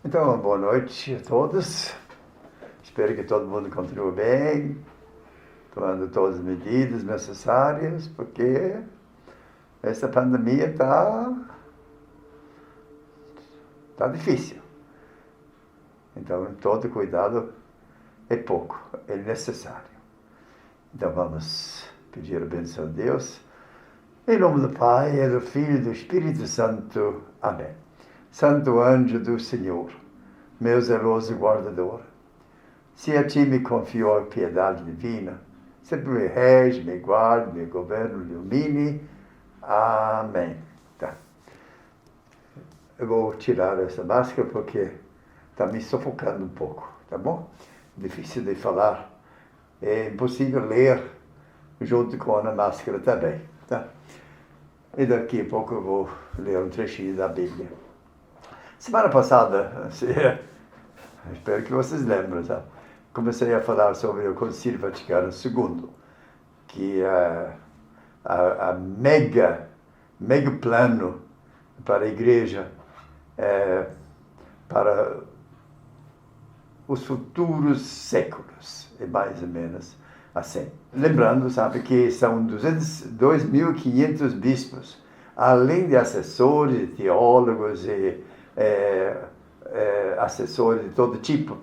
Então, boa noite a todos. Espero que todo mundo continue bem, tomando todas as medidas necessárias, porque essa pandemia tá difícil. Então, todo cuidado é pouco, é necessário. Então, vamos pedir a bênção de Deus. Em nome do Pai, e do Filho e do Espírito Santo. Amém. Santo anjo do Senhor, meu zeloso guardador, se a ti me confio a piedade divina, sempre me rege, me guarde, me governe, me ilumine. Amém. Tá. Eu vou tirar essa máscara porque está me sufocando um pouco, tá bom? Difícil de falar. É impossível ler junto com a máscara também, tá? E daqui a pouco eu vou ler um trechinho da Bíblia. Semana passada, espero que vocês lembrem, tá? Comecei a falar sobre o Concílio Vaticano II, que é a mega plano para a Igreja, para os futuros séculos, é mais ou menos assim. Lembrando, sabe, que são 2.500 bispos, além de assessores, teólogos e assessores de todo tipo.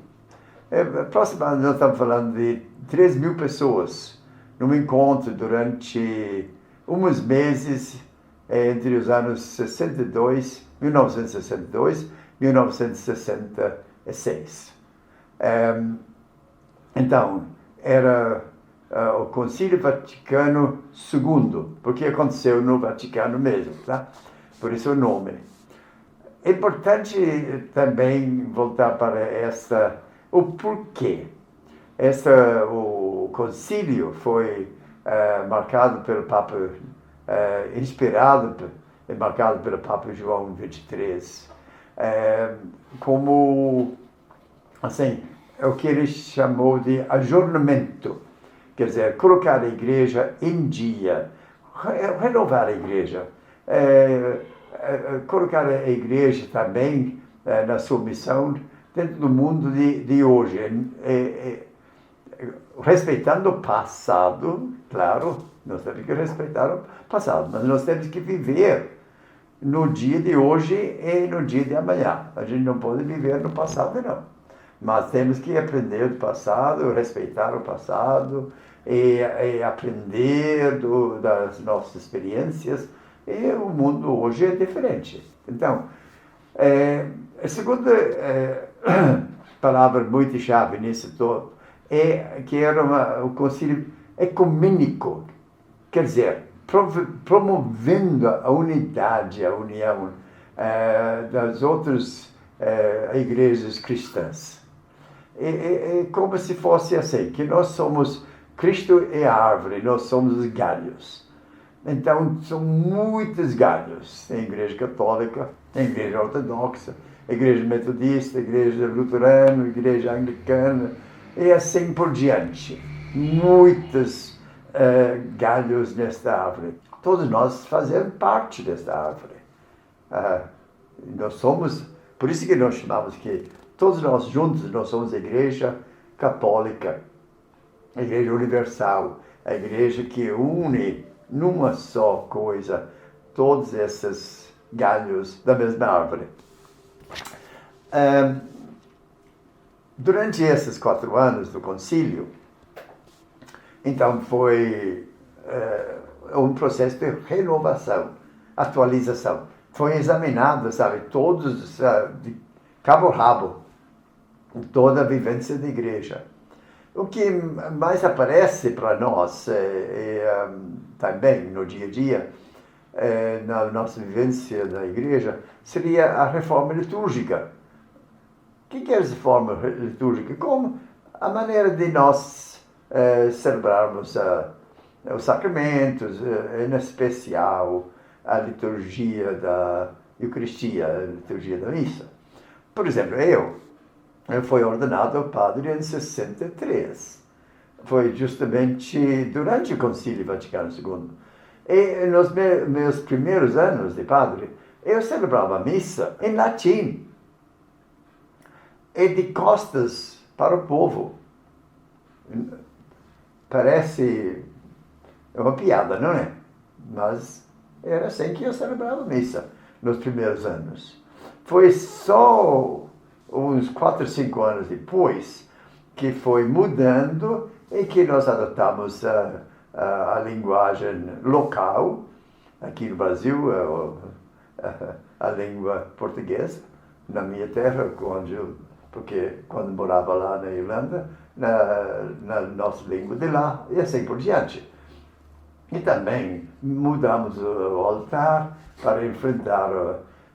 Aproximadamente, nós estamos falando de 3.000 pessoas num encontro durante uns meses entre os anos 1962 e 1966. Então, era o Concílio Vaticano II, porque aconteceu no Vaticano mesmo, tá? Por isso o nome. É importante também voltar para o porquê. O concílio foi marcado pelo Papa, marcado pelo Papa João XXIII, como, assim, o que ele chamou de ajornamento, quer dizer, colocar a igreja em dia, renovar a igreja, colocar a igreja também na sua missão dentro do mundo de hoje, respeitando o passado, claro, nós temos que respeitar o passado, mas nós temos que viver no dia de hoje e no dia de amanhã. A gente não pode viver no passado, não. Mas temos que aprender do passado, respeitar o passado e aprender das nossas experiências. E o mundo hoje é diferente. Então, a segunda palavra muito chave nisso todo é que era o concílio ecumênico, quer dizer, promovendo a unidade, a união das outras igrejas cristãs. É como se fosse assim, que nós somos, Cristo é a árvore, nós somos os galhos. Então, são muitos galhos. Tem igreja católica, tem igreja ortodoxa, igreja metodista, igreja luterana, igreja anglicana, e assim por diante. Muitos galhos nesta árvore. Todos nós fazemos parte desta árvore. Nós somos, por isso que nós chamamos que todos nós juntos, nós somos a igreja católica, a igreja universal, a igreja que une numa só coisa todos esses galhos da mesma árvore. Durante esses 4 anos do concílio, então foi um processo de renovação, atualização. Foi examinado, sabe, todos de cabo a rabo, toda a vivência da igreja. O que mais aparece para nós também no dia a dia, na nossa vivência da igreja, seria a reforma litúrgica. O que é essa reforma litúrgica? Como a maneira de nós celebrarmos os sacramentos, em especial a liturgia da Eucaristia, a liturgia da missa. Por exemplo, eu fui ordenado padre em 63. Foi justamente durante o Concílio Vaticano II. E nos meus primeiros anos de padre, eu celebrava a missa em latim. é de costas para o povo. Parece uma piada, não é? Mas era assim que eu celebrava a missa nos primeiros anos. Foi só uns 4, 5 anos depois que foi mudando e que nós adotamos a linguagem local, aqui no Brasil, a língua portuguesa, na minha terra, porque quando morava lá na Irlanda, na nossa língua de lá, e assim por diante. E também mudamos o altar para enfrentar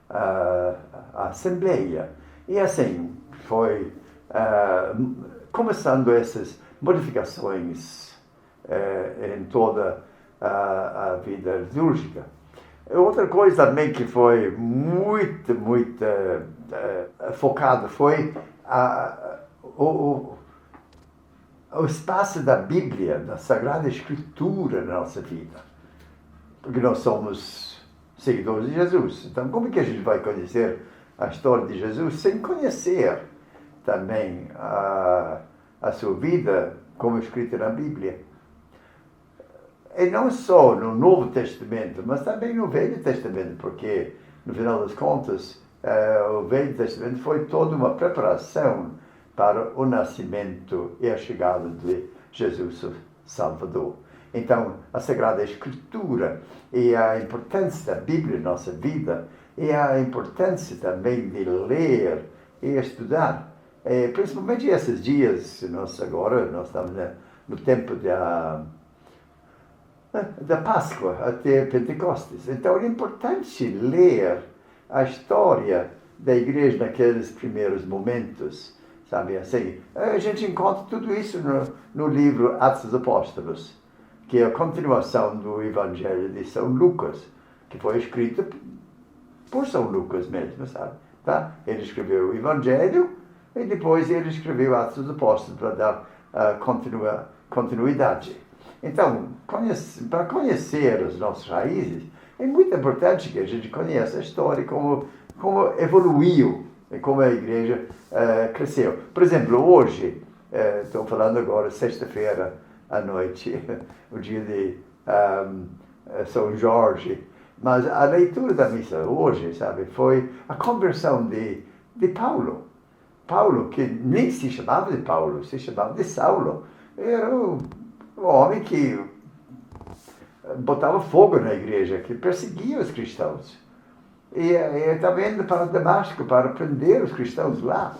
a Assembleia. E assim foi começando essas modificações em toda a vida litúrgica. Outra coisa também que foi muito focado foi o espaço da Bíblia, da Sagrada Escritura na nossa vida. Porque nós somos seguidores de Jesus. Então, como é que a gente vai conhecer a história de Jesus sem conhecer também a sua vida como escrita na Bíblia? E não só no Novo Testamento, mas também no Velho Testamento, porque, no final das contas, o Velho Testamento foi toda uma preparação para o nascimento e a chegada de Jesus Salvador. Então, a Sagrada Escritura e a importância da Bíblia na nossa vida e a importância também de ler e estudar. Principalmente esses dias, nós estamos no tempo da Páscoa até Pentecostes. Então, é importante ler a história da igreja naqueles primeiros momentos, sabe? Assim, a gente encontra tudo isso no livro Atos dos Apóstolos, que é a continuação do Evangelho de São Lucas, que foi escrito por São Lucas mesmo, sabe? Tá? Ele escreveu o Evangelho e depois ele escreveu Atos dos Apóstolos para dar continuidade. Então, para conhecer as nossas raízes, é muito importante que a gente conheça a história, como evoluiu e como a igreja cresceu. Por exemplo, hoje, estou falando agora, sexta-feira à noite, o dia de São Jorge, mas a leitura da missa hoje, sabe, foi a conversão de Paulo. Paulo, que nem se chamava de Paulo, se chamava de Saulo, era um homem que botava fogo na igreja, que perseguia os cristãos. E estava indo para Damasco para prender os cristãos lá.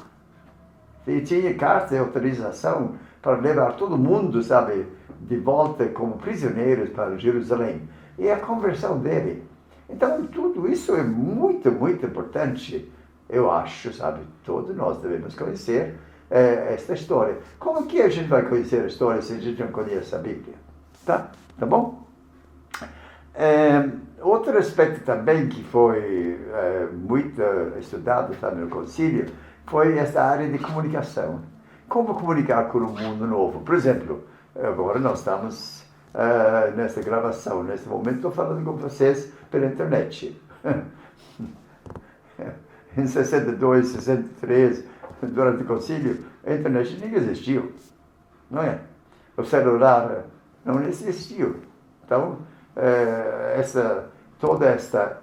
E tinha carta de autorização para levar todo mundo, sabe, de volta como prisioneiros para Jerusalém. E a conversão dele. Então, tudo isso é muito importante, eu acho, sabe? Todos nós devemos conhecer esta história. Como que a gente vai conhecer a história se a gente não conhece a Bíblia? Tá bom? Outro aspecto também que foi muito estudado também no concílio foi essa área de comunicação. Como comunicar com o mundo novo? Por exemplo, agora nós estamos nessa gravação, nesse momento estou falando com vocês pela internet. Em 62, 63, durante o concílio, a internet nem existiu, não é? O celular não existiu. Então, toda esta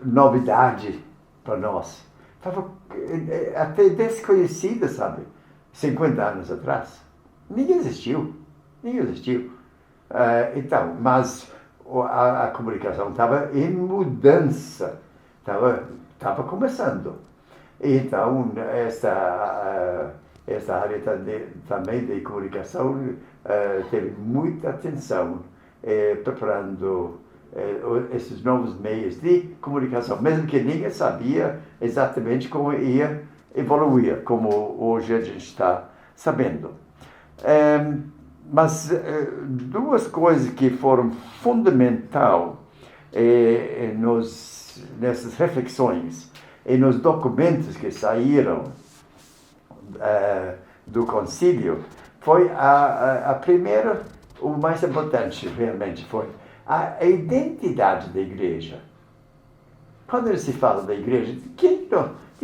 novidade para nós estava até desconhecida, sabe? 50 anos atrás. Ninguém existiu. Então, mas a comunicação estava em mudança, estava começando. Então, essa área também de comunicação teve muita atenção preparando esses novos meios de comunicação, mesmo que ninguém sabia exatamente como ia evoluir, como hoje a gente está sabendo. Mas duas coisas que foram fundamentais nessas reflexões e nos documentos que saíram do concílio foi a primeira, o mais importante realmente foi a identidade da igreja. Quando se fala da igreja, de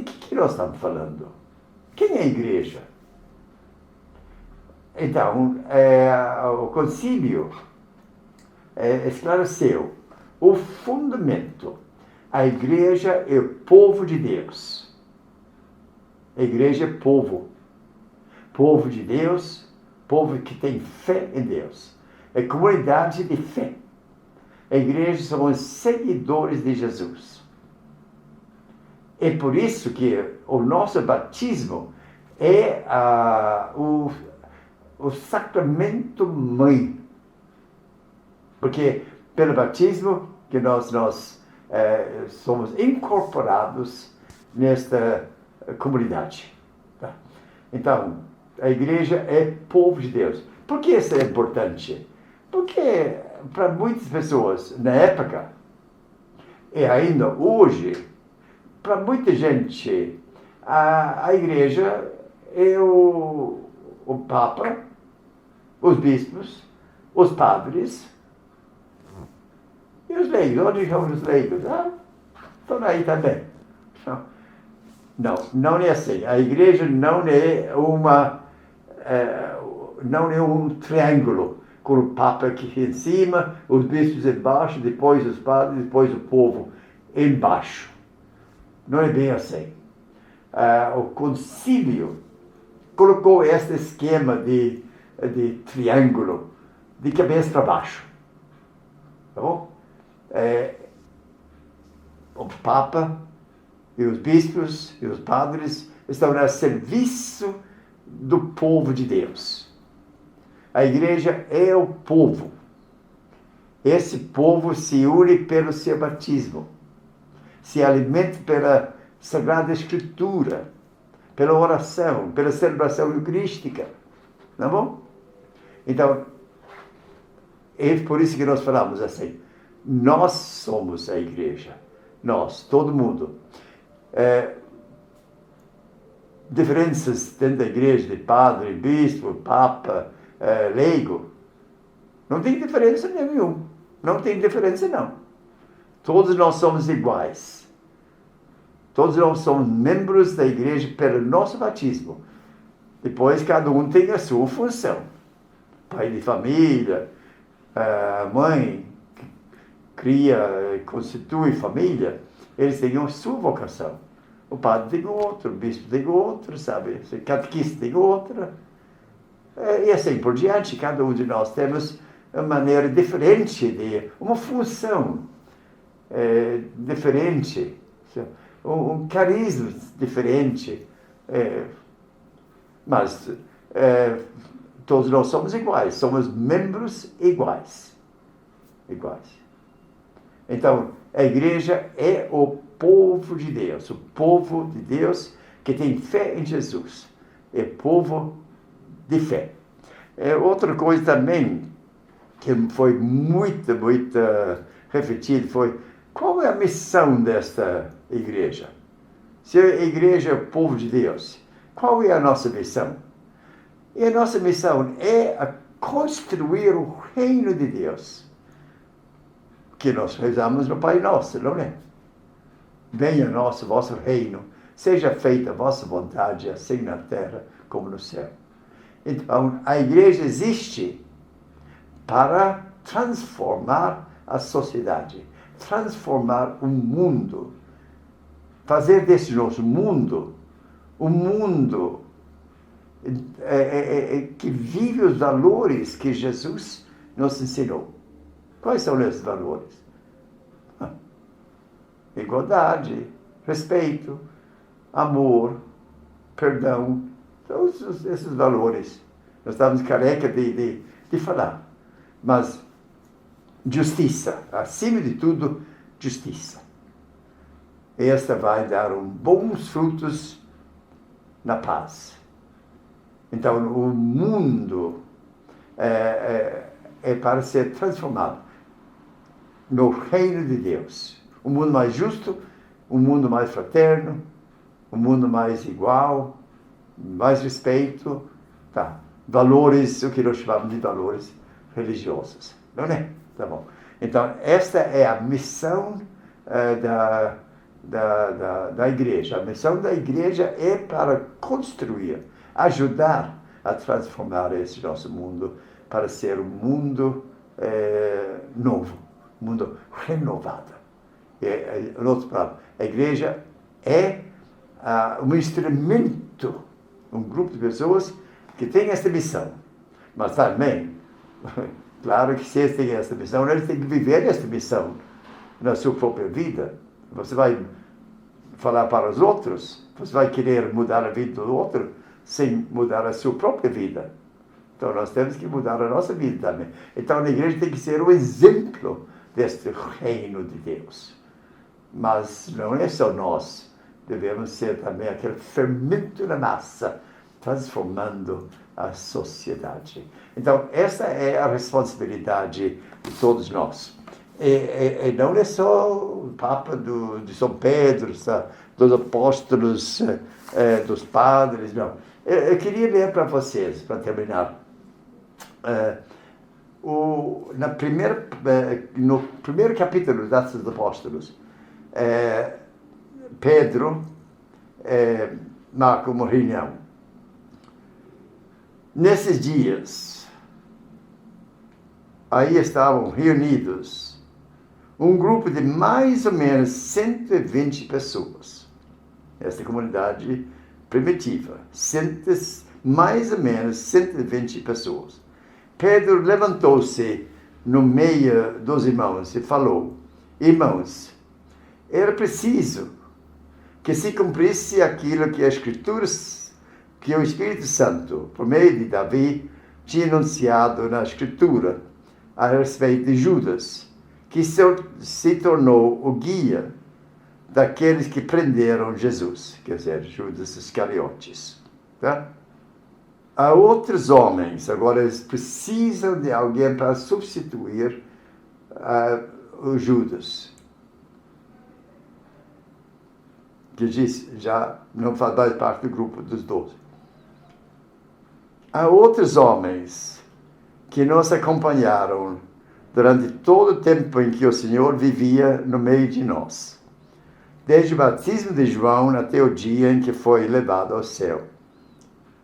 que nós estamos falando? Quem é a igreja? Então, o concílio esclareceu o fundamento. A igreja é o povo de Deus. A igreja é povo. Povo de Deus, povo que tem fé em Deus. É comunidade de fé. A igreja são os seguidores de Jesus. É por isso que o nosso batismo é o sacramento mãe. Porque pelo batismo que nós somos incorporados nesta comunidade. Tá? Então, a igreja é povo de Deus. Por que isso é importante? Porque para muitas pessoas, na época, e ainda hoje, para muita gente, a igreja é o Papa, os bispos, os padres e os leigos. Onde estão os leigos? Estão aí também. Não é assim. A igreja não é um triângulo, com o Papa aqui em cima, os bispos embaixo, depois os padres, depois o povo embaixo. Não é bem assim. O concílio colocou este esquema de triângulo, de cabeça para baixo. Tá bom? O Papa e os bispos e os padres estão a serviço do povo de Deus. A igreja é o povo. Esse povo se une pelo seu batismo, se alimenta pela Sagrada Escritura, pela oração, pela celebração eucarística. Tá bom? Então, é por isso que nós falamos assim. Nós somos a igreja. Nós, todo mundo. Diferenças dentro da igreja de padre, bispo, papa, leigo. Não tem diferença nenhuma. Não tem diferença, não. Todos nós somos iguais. Todos nós somos membros da igreja pelo nosso batismo. Depois, cada um tem a sua função. Pai de família, mãe, que cria, constitui família, eles têm a sua vocação. O padre tem outro, o bispo tem outro, sabe? O catequista tem outra. E assim por diante, cada um de nós temos uma maneira diferente uma função diferente, um carisma diferente, mas todos nós somos iguais, somos membros iguais. Então, a igreja é o povo de Deus, o povo de Deus que tem fé em Jesus, é povo de fé. Outra coisa também que foi muito refletido foi qual é a missão desta igreja? Se a igreja é o povo de Deus, qual é a nossa missão? E a nossa missão é a construir o reino de Deus, que nós rezamos no Pai Nosso, não é? Venha o vosso reino, seja feita a vossa vontade, assim na terra como no céu. Então, a igreja existe para transformar a sociedade, transformar o mundo, fazer desse nosso mundo um mundo que vive os valores que Jesus nos ensinou. Quais são esses valores? Igualdade, respeito, amor, perdão, todos esses valores. Nós estamos careca de falar. Mas justiça, acima de tudo, justiça. Esta vai dar bons frutos na paz. Então, o mundo é para ser transformado no reino de Deus. Um mundo mais justo, um mundo mais fraterno, um mundo mais igual, mais respeito, tá? Valores, o que nós chamamos de valores religiosos, não é? Tá bom. Então, esta é a missão da igreja. A missão da igreja é para construir, ajudar a transformar esse nosso mundo para ser um mundo novo, um mundo renovado. A igreja é um instrumento, um grupo de pessoas que tem essa missão. Mas também, claro que se eles têm essa missão, eles têm que viver essa missão na sua própria vida. Você vai falar para os outros, você vai querer mudar a vida do outro sem mudar a sua própria vida. Então nós temos que mudar a nossa vida também. Então a igreja tem que ser o exemplo deste reino de Deus. Mas não é só nós, devemos ser também aquele fermento na massa, transformando a sociedade. Então essa é a responsabilidade de todos nós. E não é só o Papa de São Pedro, dos apóstolos, dos padres, não. Eu queria ler para vocês, para terminar. No primeiro capítulo dos Atos dos Apóstolos, Pedro marca uma reunião. Nesses dias, aí estavam reunidos um grupo de mais ou menos 120 pessoas. Essa comunidade primitiva, mais ou menos 120 pessoas. Pedro levantou-se no meio dos irmãos e falou: irmãos, era preciso que se cumprisse aquilo que as Escrituras, que o Espírito Santo, por meio de Davi, tinha anunciado na Escritura a respeito de Judas, que se tornou o guia daqueles que prenderam Jesus, quer dizer, Judas Iscariotes. Tá? Há outros homens, agora eles precisam de alguém para substituir o Judas, que diz, já não faz mais parte do grupo dos 12. Há outros homens que nos acompanharam durante todo o tempo em que o Senhor vivia no meio de nós, desde o batismo de João até o dia em que foi levado ao céu.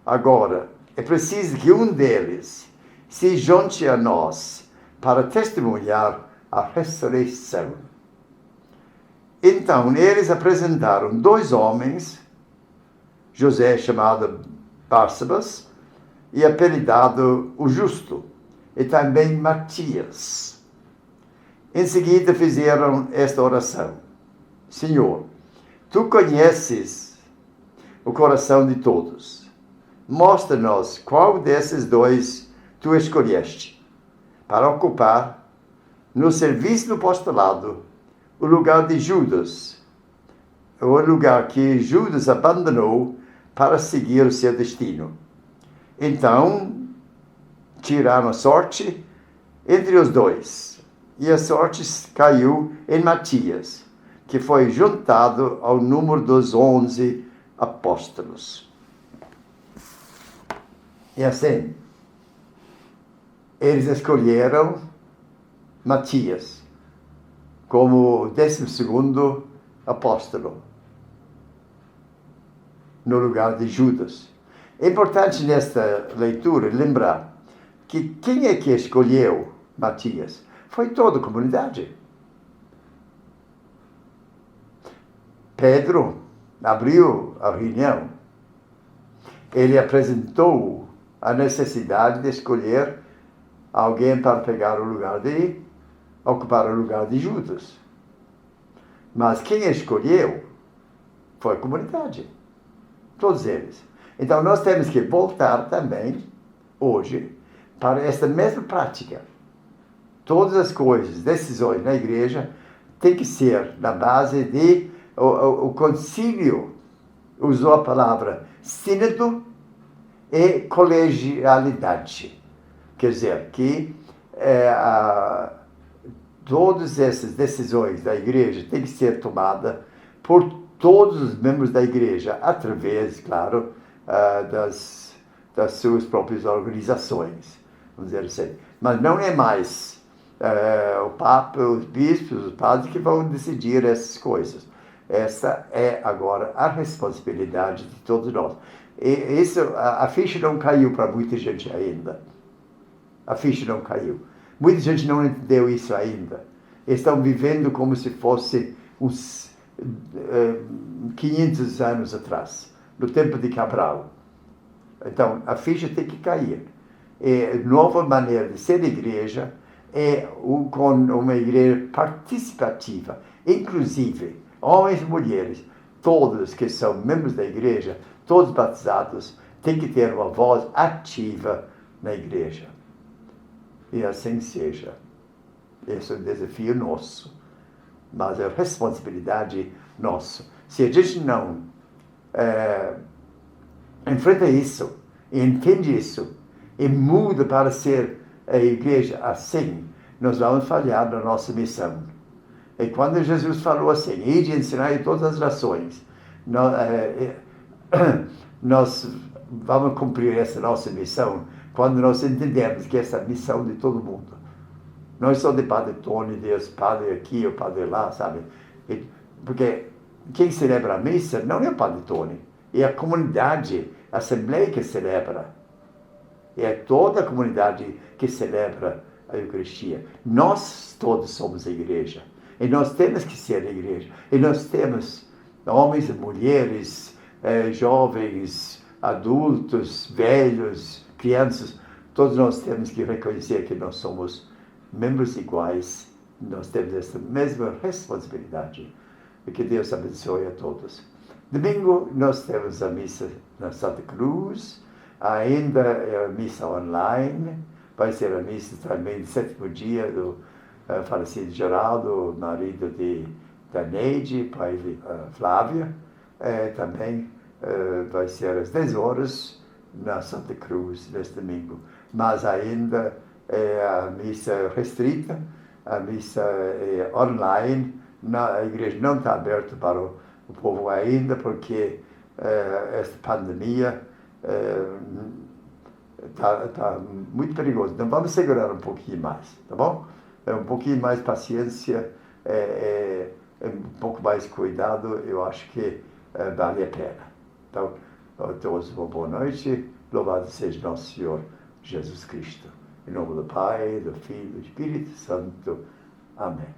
Agora, é preciso que um deles se junte a nós para testemunhar a ressurreição. Então, eles apresentaram 2 homens, José, chamado Barsabas, e apelidado o Justo, e também Matias. Em seguida fizeram esta oração: Senhor, Tu conheces o coração de todos. Mostra-nos qual desses 2 Tu escolheste para ocupar, no serviço do apostolado, o lugar de Judas, o lugar que Judas abandonou para seguir o seu destino. Então, tiraram a sorte entre os 2, e a sorte caiu em Matias, que foi juntado ao número dos 11 apóstolos. E assim, eles escolheram Matias como o 12º apóstolo, no lugar de Judas. É importante nesta leitura lembrar que quem é que escolheu Matias? Foi toda a comunidade. Pedro abriu a reunião. Ele apresentou a necessidade de escolher alguém para pegar o lugar ocupar o lugar de Judas. Mas quem escolheu foi a comunidade. Todos eles. Então nós temos que voltar também, hoje, para esta mesma prática. Todas as coisas, decisões na igreja, tem que ser na base de o concílio usou a palavra sínodo e colegialidade. Quer dizer, que todas essas decisões da igreja têm que ser tomadas por todos os membros da igreja, através, claro, das suas próprias organizações, vamos dizer assim. Mas não é mais o Papa, os bispos, os padres que vão decidir essas coisas. Essa é agora a responsabilidade de todos nós. E isso, a ficha não caiu para muita gente ainda. A ficha não caiu. Muita gente não entendeu isso ainda. Estão vivendo como se fosse uns 500 anos atrás, no tempo de Cabral. Então, a ficha tem que cair. A nova maneira de ser igreja é com uma igreja participativa, inclusive homens e mulheres, todos que são membros da igreja, todos batizados, têm que ter uma voz ativa na igreja. E assim seja. Esse é um desafio nosso, mas é responsabilidade nossa. Se a gente não enfrenta isso, entende isso, e muda para ser a igreja assim, nós vamos falhar na nossa missão. E quando Jesus falou assim, ide ensinar em todas as nações, nós vamos cumprir essa nossa missão quando nós entendemos que essa é a missão de todo mundo. Não é só de Padre Tony, Deus, Padre aqui ou Padre lá, sabe? Porque quem celebra a missa não é o Padre Tony, é a comunidade, a Assembleia que celebra. É toda a comunidade que celebra a Eucaristia. Nós todos somos a igreja. E nós temos que ser a igreja. E nós temos homens e mulheres, jovens, adultos, velhos, crianças. Todos nós temos que reconhecer que nós somos membros iguais. Nós temos essa mesma responsabilidade. E que Deus abençoe a todos. Domingo nós temos a missa na Santa Cruz. Ainda é a missa online. Vai ser a missa também do 7º dia do falecido Geraldo, marido da Neide, pai de Flávia. Também vai ser às 10 horas na Santa Cruz, neste domingo. Mas ainda é a missa restrita, a missa é online. A igreja não está aberta para o povo ainda, porque esta pandemia está muito perigosa. Então vamos segurar um pouquinho mais, tá bom? Um pouquinho mais paciência, um pouco mais cuidado, eu acho que vale a pena. Então, a todos uma boa noite, louvado seja nosso Senhor Jesus Cristo. Em nome do Pai, do Filho e do Espírito Santo. Amém.